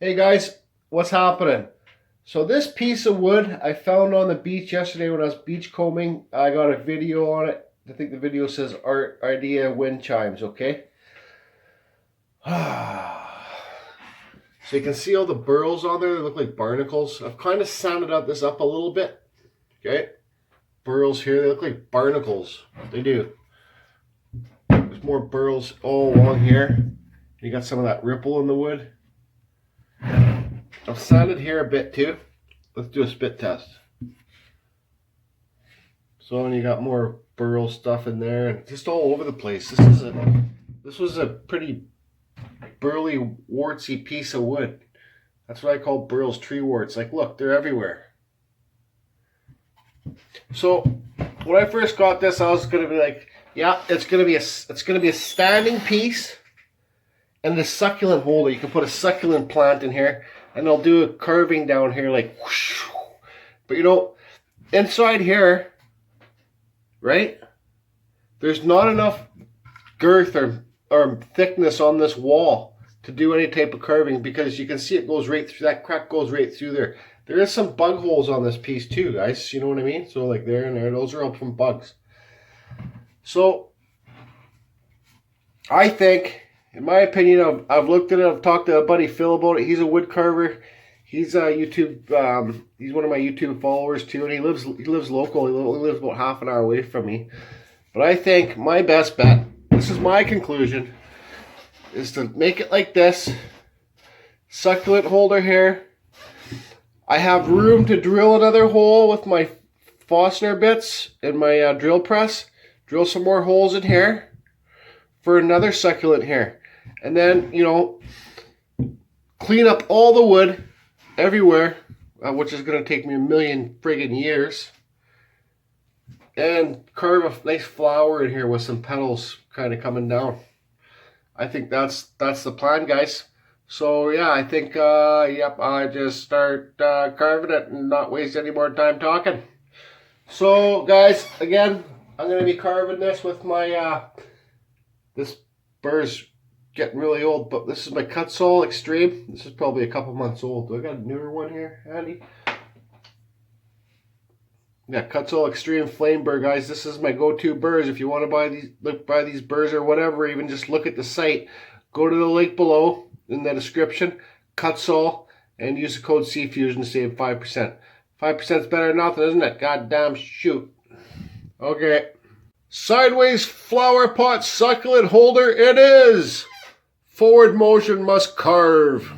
Hey guys, what's happening? So this piece of wood I found on the beach yesterday when I was beach combing. I got a video on it. I think the video says Art Idea Wind Chimes, okay? So you can see all the burls on there. They look like barnacles. I've kind of sanded this up a little bit, okay? Burls here, they look like barnacles. They do. There's more burls all along here. You got some of that ripple in the wood. I've sanded here a bit too. Let's do a spit test. So when you got more burl stuff in there and just all over the place. This was a pretty burly, wartsy piece of wood. That's what I call burls, tree warts. Like, look, they're everywhere. So when I first got this, I was gonna be like, yeah, it's gonna be a standing piece, and the succulent holder. You can put a succulent plant in here, and they'll do a carving down here like whoosh. But you know, inside here, right, there's not enough girth or thickness on this wall to do any type of carving, because you can see it goes right through, that crack goes right through there. There is some bug holes on this piece too, guys, you know what I mean? So like there and there, those are all from bugs. So I think, in my opinion, I've looked at it, I've talked to a buddy Phil about it. He's a wood carver. He's a YouTube, he's one of my YouTube followers too, and he lives local. He lives about half an hour away from me. But I think my best bet, this is my conclusion, is to make it like this. Succulent holder here. I have room to drill another hole with my Forstner bits and my drill press. Drill some more holes in here for another succulent here. And then, you know, clean up all the wood everywhere, which is going to take me a million friggin' years. And carve a nice flower in here with some petals kind of coming down. I think that's the plan, guys. So yeah, I think, yep, I just start carving it and not waste any more time talking. So guys, again, I'm going to be carving this with my, this bur's getting really old, but this is my Kutzall Extreme. This is probably a couple months old. Do I got a newer one here, Andy? Yeah, Kutzall Extreme Flame Burr, guys. This is my go-to burrs. If you want to buy these burrs or whatever, even just look at the site, go to the link below in the description, Kutzall, and use the code CFusion to save 5%. 5% is better than nothing, isn't it? Goddamn shoot. Okay. Sideways flower pot succulent holder it is. Forward motion must carve.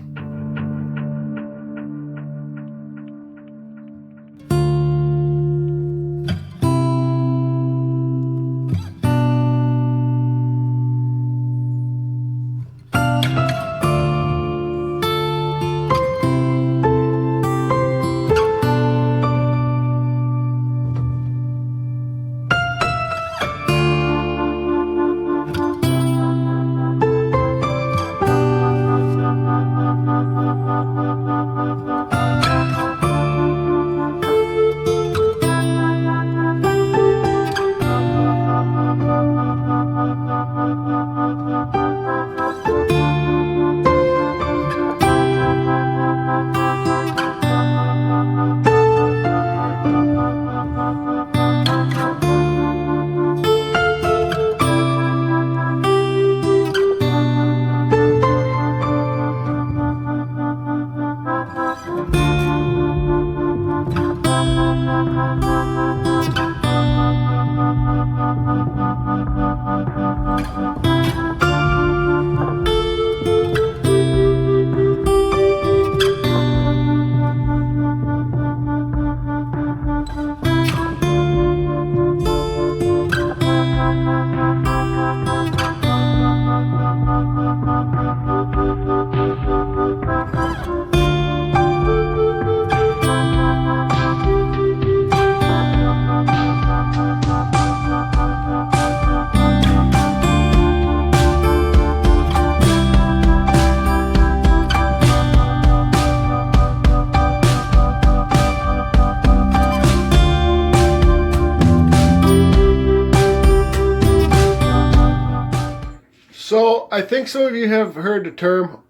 So I think some of you have heard the term,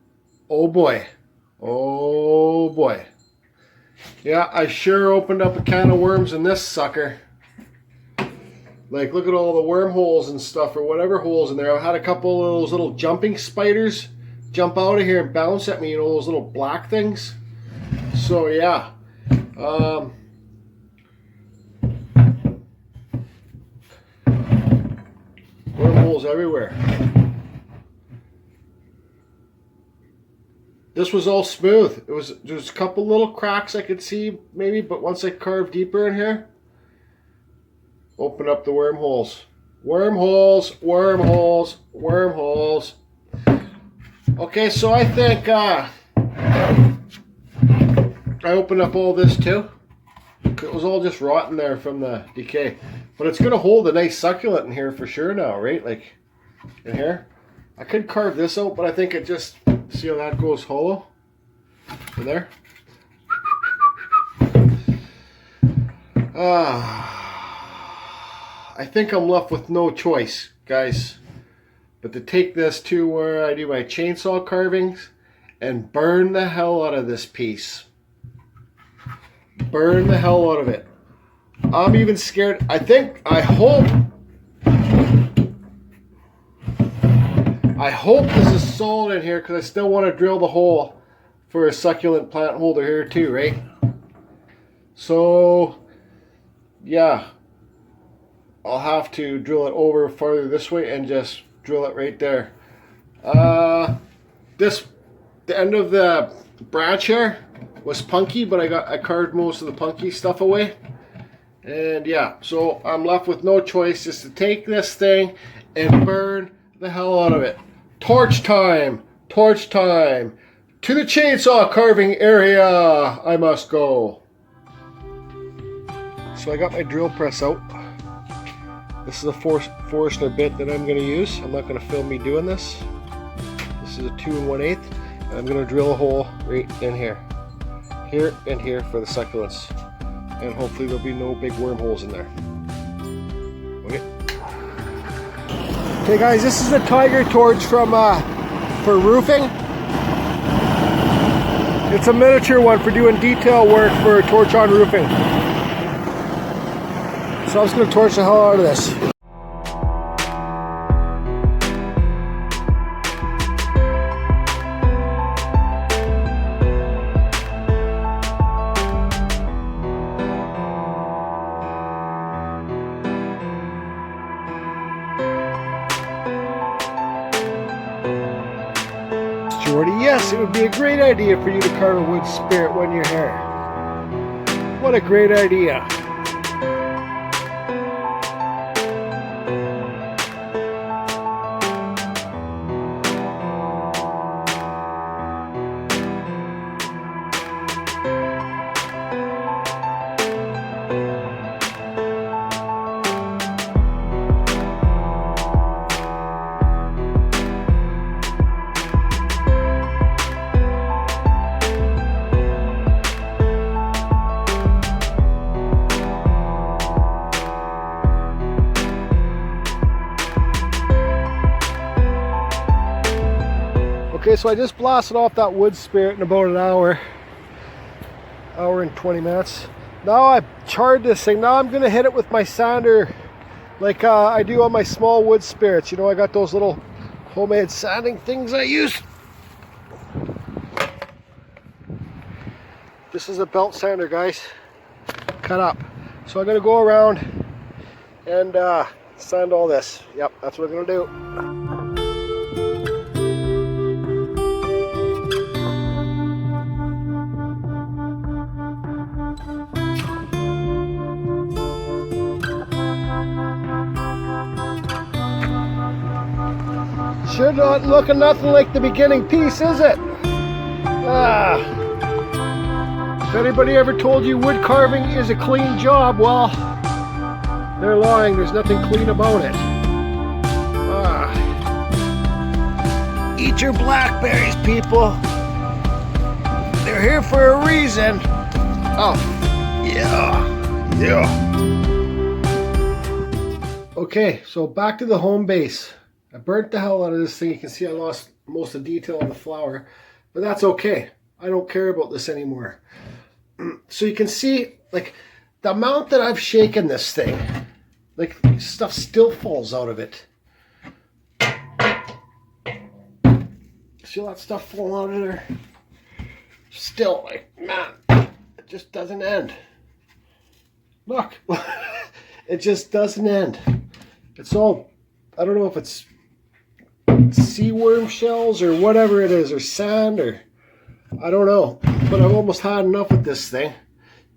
oh boy. Oh boy. Yeah, I sure opened up a can of worms in this sucker. Like, look at all the wormholes and stuff, or whatever holes in there. I've had a couple of those little jumping spiders jump out of here and bounce at me, you know, those little black things. So yeah, wormholes everywhere. This was all smooth. There's a couple little cracks I could see maybe, but once I carved deeper in here, open up the wormholes. Wormholes, wormholes, wormholes. Okay, so I think I opened up all this too. It was all just rotten there from the decay. But it's going to hold a nice succulent in here for sure now, right? Like in here. I could carve this out, but I think it just, see how that goes hollow? In there. I think I'm left with no choice, guys, but to take this to where I do my chainsaw carvings and burn the hell out of this piece. Burn the hell out of it. I'm even scared. I hope this is solid in here, because I still want to drill the hole for a succulent plant holder here too, right? So yeah, I'll have to drill it over farther this way and just drill it right there. The end of the branch here was punky, but I carved most of the punky stuff away. And yeah, so I'm left with no choice just to take this thing and burn the hell out of it. Torch time! Torch time! To the chainsaw carving area I must go. So I got my drill press out. This is a Forstner bit that I'm going to use. I'm not going to film me doing this. This is a 2 1/8, and I'm going to drill a hole right in here. Here and here for the succulents. And hopefully there'll be no big wormholes in there. Okay. Okay guys, this is a tiger torch from for roofing. It's a miniature one for doing detail work for torch on roofing. So I'm just going to torch the hell out of this. Jordy, yes, it would be a great idea for you to carve a wood spirit when you're here. What a great idea. Okay, so I just blasted off that wood spirit in about an hour and 20 minutes. Now I've charred this thing. Now I'm gonna hit it with my sander like I do on my small wood spirits. You know, I got those little homemade sanding things I use. This is a belt sander, guys, cut up. So I'm gonna go around and sand all this. Yep, that's what I'm gonna do. Sure not looking nothing like the beginning piece, is it? If anybody ever told you wood carving is a clean job, well, they're lying. There's nothing clean about it. Eat your blackberries, people. They're here for a reason. Oh, yeah. Okay, so back to the home base. I burnt the hell out of this thing. You can see I lost most of the detail on the flower, but that's okay. I don't care about this anymore. So you can see, like, the amount that I've shaken this thing, like, stuff still falls out of it. See all that stuff falling out of there? Still, like, man, it just doesn't end. Look, it just doesn't end. It's all, I don't know if it's sea worm shells or whatever it is, or sand, or I don't know. But I've almost had enough of this thing.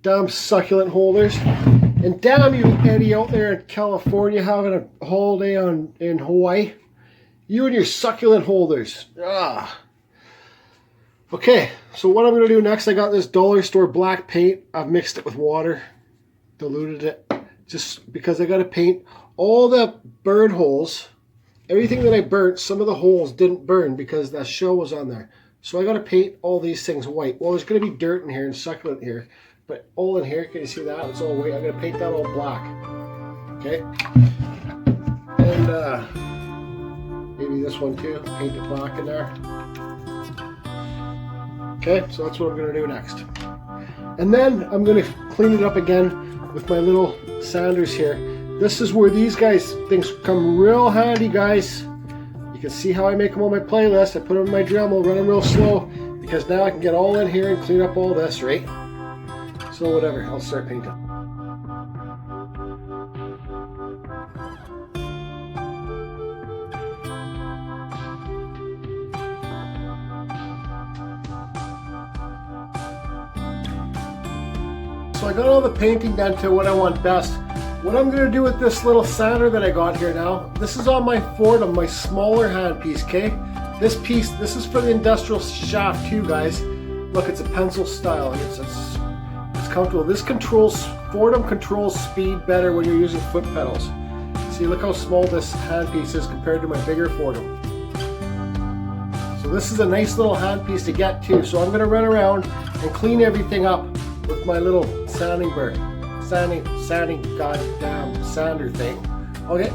Damn succulent holders. And damn you, Eddie, out there in California having a holiday in Hawaii. You and your succulent holders. Ah. Okay, so what I'm going to do next, I got this dollar store black paint. I've mixed it with water, diluted it, just because I got to paint all the burn holes. Everything that I burnt, some of the holes didn't burn because that shell was on there. So I got to paint all these things white. Well, there's going to be dirt in here and succulent here, but all in here, can you see that? It's all white. I'm going to paint that all black. Okay? And maybe this one too, paint it black in there. Okay, so that's what I'm going to do next. And then I'm going to clean it up again with my little sanders here. This is where these things come real handy, guys. You can see how I make them on my playlist. I put them in my Dremel, run them real slow, because now I can get all in here and clean up all this, right? So whatever, I'll start painting. So I got all the painting done to what I want best. What I'm going to do with this little sander that I got here now, this is on my Fordham, my smaller hand piece, okay? This piece, this is for the industrial shaft too, guys. Look, it's a pencil style. It's comfortable. This Fordham controls speed better when you're using foot pedals. See, look how small this hand piece is compared to my bigger Fordham. So this is a nice little hand piece to get to. So I'm going to run around and clean everything up with my little sanding goddamn sander thing. Okay.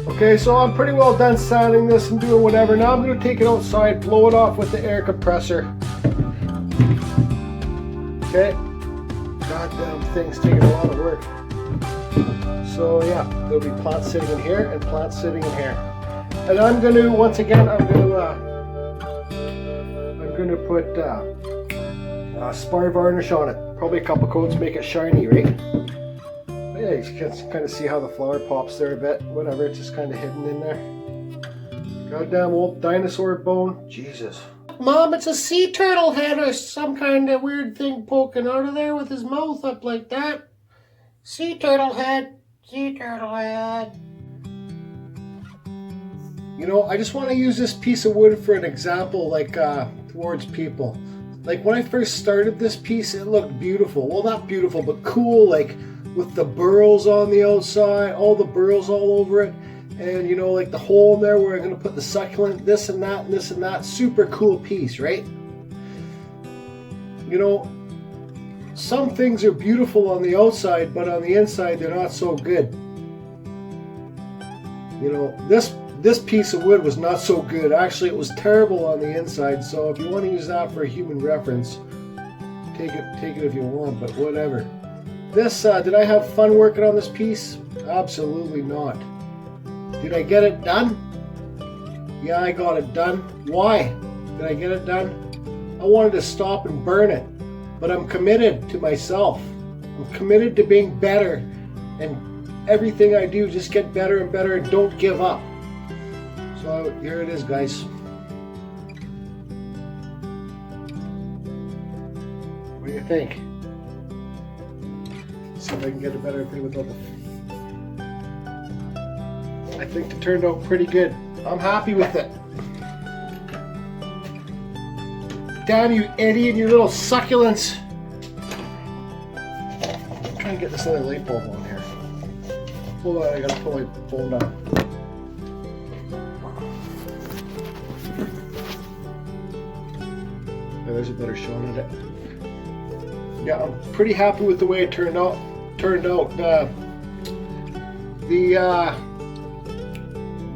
Okay, so I'm pretty well done sanding this and doing whatever. Now I'm going to take it outside, blow it off with the air compressor. Okay. Goddamn thing's taking a lot of work. So yeah, there'll be plants sitting in here and plants sitting in here. And I'm going to, once again, I'm going to put spar varnish on it. Probably a couple coats, make it shiny, right? But yeah, you can kind of see how the flower pops there a bit. Whatever, it's just kind of hidden in there. Goddamn old dinosaur bone. Jesus. Mom, it's a sea turtle head or some kind of weird thing poking out of there with his mouth up like that. Sea turtle head. Sea turtle head. You know, I just want to use this piece of wood for an example, like towards people. Like when I first started this piece, it looked beautiful. Well, not beautiful, but cool, like with the burls on the outside, all the burls all over it. And you know, like the hole in there where I'm going to put the succulent, this and that, and this and that. Super cool piece, right? You know, some things are beautiful on the outside, but on the inside they're not so good. You know, this piece of wood was not so good. Actually, it was terrible on the inside. So if you want to use that for a human reference, take it if you want, but whatever. This, did I have fun working on this piece? Absolutely not. Did I get it done? Yeah, I got it done. Why did I get it done? I wanted to stop and burn it, but I'm committed to myself. I'm committed to being better, and everything I do, just get better and better and don't give up. So here it is, guys. What do you think? See if I can get a better thing without the... I think it turned out pretty good. I'm happy with it. Damn you, Eddie, and your little succulents. I'm trying to get this other light bulb on here. Hold on, I gotta pull my phone down. Yeah, there's a better shot at it. Yeah, I'm pretty happy with the way it turned out. The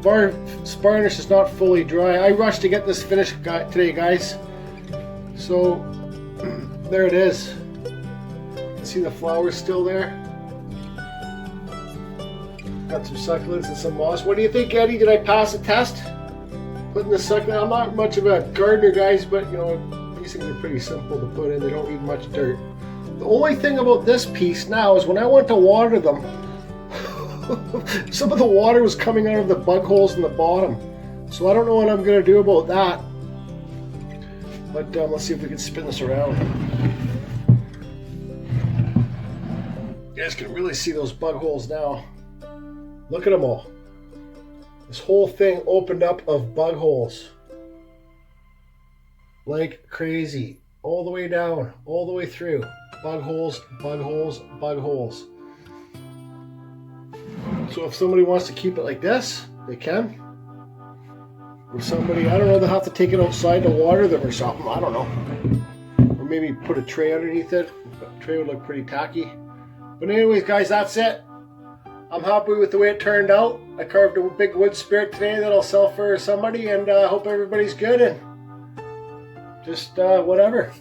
varnish is not fully dry. I rushed to get this finished today, guys. So there it is. You can see the flowers still there. Got some succulents and some moss. What do you think, Eddie? Did I pass the test? Putting the succulent. I'm not much of a gardener, guys, but you know, these things are pretty simple to put in. They don't need much dirt. The only thing about this piece now is when I went to water them, some of the water was coming out of the bug holes in the bottom. So I don't know what I'm going to do about that. But let's see if we can spin this around. You guys can really see those bug holes now. Look at them all. This whole thing opened up of bug holes. Like crazy. All the way down, all the way through. Bug holes, bug holes, bug holes. So if somebody wants to keep it like this, they can. Or somebody, I don't know, they'll have to take it outside to water them or something. I don't know. Or maybe put a tray underneath it. The tray would look pretty tacky. But anyways, guys, that's it. I'm happy with the way it turned out. I carved a big wood spirit today that I'll sell for somebody, and hope everybody's good, and just whatever.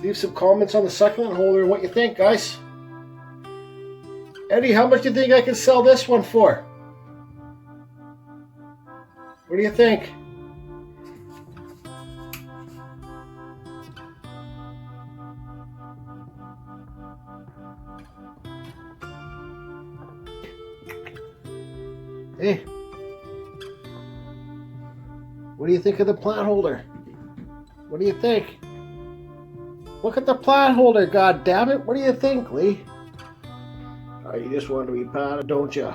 Leave some comments on the succulent holder and what you think, guys. Eddie, how much do you think I can sell this one for? What do you think? Hey, what do you think of the plant holder? What do you think? Look at the plant holder, god damn it! What do you think, Lee? Oh, you just want to be patted, don't you?